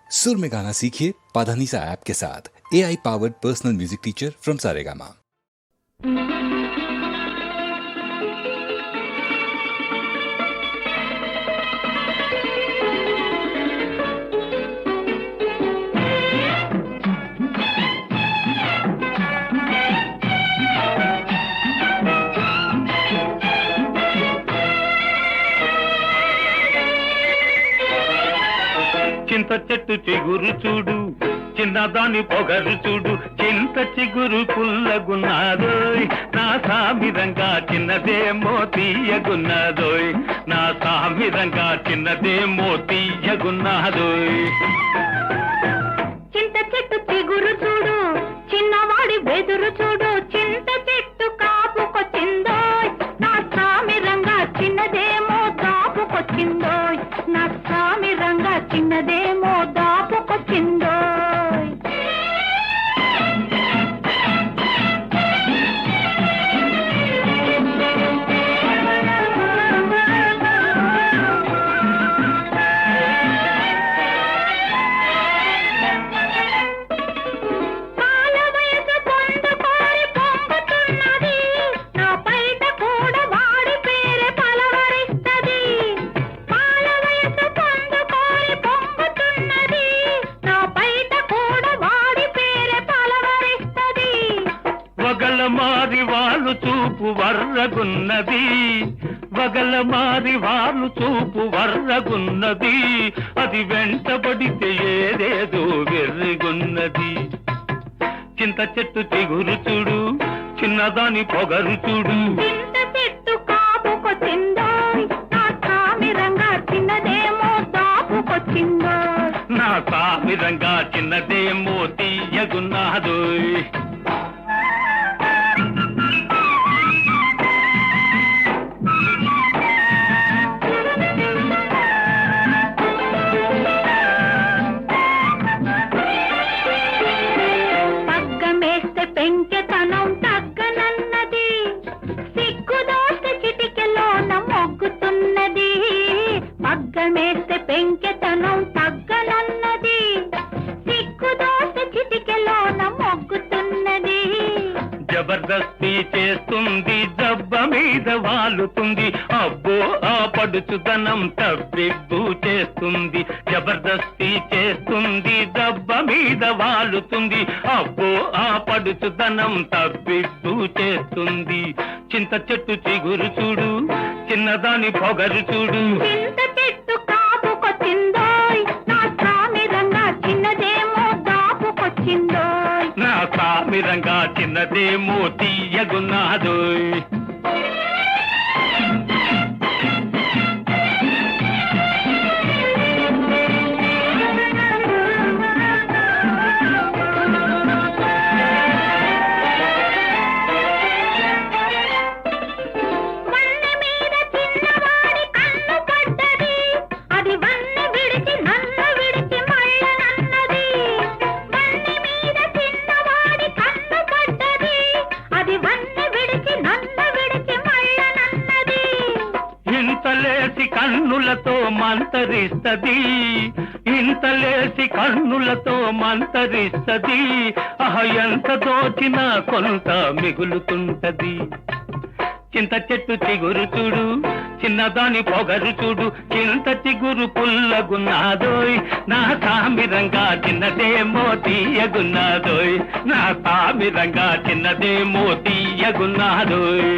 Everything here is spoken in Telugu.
सुर में गाना सीखिए पाधानीसा ऐप के साथ। AI powered personal music teacher from Saregama. చింత చెట్టు చిగురు చూడు, చిన్నదాని పొగరు చూడు, చింత చిగురు పుల్లగున్నాదోయ్, నా సామిరంగా చిన్నదేమో తీయగున్నాదోయ్, నా సామిరంగా చిన్నదేమో తీయగున్నాదోయ్. చింత చెట్టు చిగురు చూడు, చిన్నవాడి బెదురు చూడు, చింత చెట్టు కాపుకొచ్చిందోయ్, నా సామిరంగా చిన్నదేమో దాపుకొచ్చిందోయ్, నా సామిరంగా చిన్నదేమో దాపుకొచ్చిందోయ్. వగలమారి వాళ్ళు చూపు వర్రగున్నది, వగలమారి వాళ్ళు చూపు వర్రగున్నది, అది వెంటబడితే ఏదేదో వెర్రిగున్నది. చింత చెట్టు చిగురు చూడు, చిన్నదాని పొగరు చూడు, చింత చెట్టు కాపుకొచ్చిందోయ్, నా సామిరంగా చిన్నదేమో దాపుకొచ్చిందోయ్, నా సామిరంగా చిన్నదేమో తీయగున్నాదోయ్. పగ్గమేస్తే పెంకెతనం తగ్గనన్నది, సిగ్గుదోస్తే చిటికెలోన మొగ్గుతున్నది, పగ్గమేస్తే పెంకెతనం తగ్గనన్నది, సిగ్గుదోస్తే చిటికెలోన మొగ్గుతున్నది. జబర్దస్తి చేస్తుంది, దెబ్బ మీద వాలుతుంది, అబ్బో ఆ పడుచుదనం తబ్బిబ్బు చేస్తుంది. జబర్దస్తి చేస్తుంది, దెబ్బ మీద వాలుతుంది, అబ్బో ఆ పడుచుదనం తబ్బిబ్బు చేస్తుంది. చింత చెట్టు చిగురు చూడు, చిన్నదాని పొగరు చూడు, చింత చెట్టు కాపుకొచ్చిందోయ్, నా సామిరంగా చిన్నదేమో దాపుకొచ్చిందోయ్, నా సామిరంగా చిన్నదేమో తీయగున్నాదోయ్. వన్నె మీద చిన్నవాడి కన్ను పడ్డది, అది వన్నె విడిచి నన్ను విడిచి మళ్ళనన్నది, వన్నె మీద చిన్నవాడి కన్ను పడ్డది, అది వన్నె విడిచి నన్ను విడిచి మళ్ళనన్నది. ఇంతలేసి కన్నులతో మంతరిస్తది, ఇంతలేసి కన్నులతో మంతరిస్తది, ఎంత దోచినా కొంత మిగులుతుంటది. చింత చెట్టు చిగురు చూడు, చిన్నదాని పొగరు చూడు, చింత చిగురు పుల్లగున్నాదోయ్, నా సామిరంగా చిన్నదేమో తీయగున్నాదోయ్, నా సామిరంగా చిన్నదేమో తీయగున్నాదోయ్.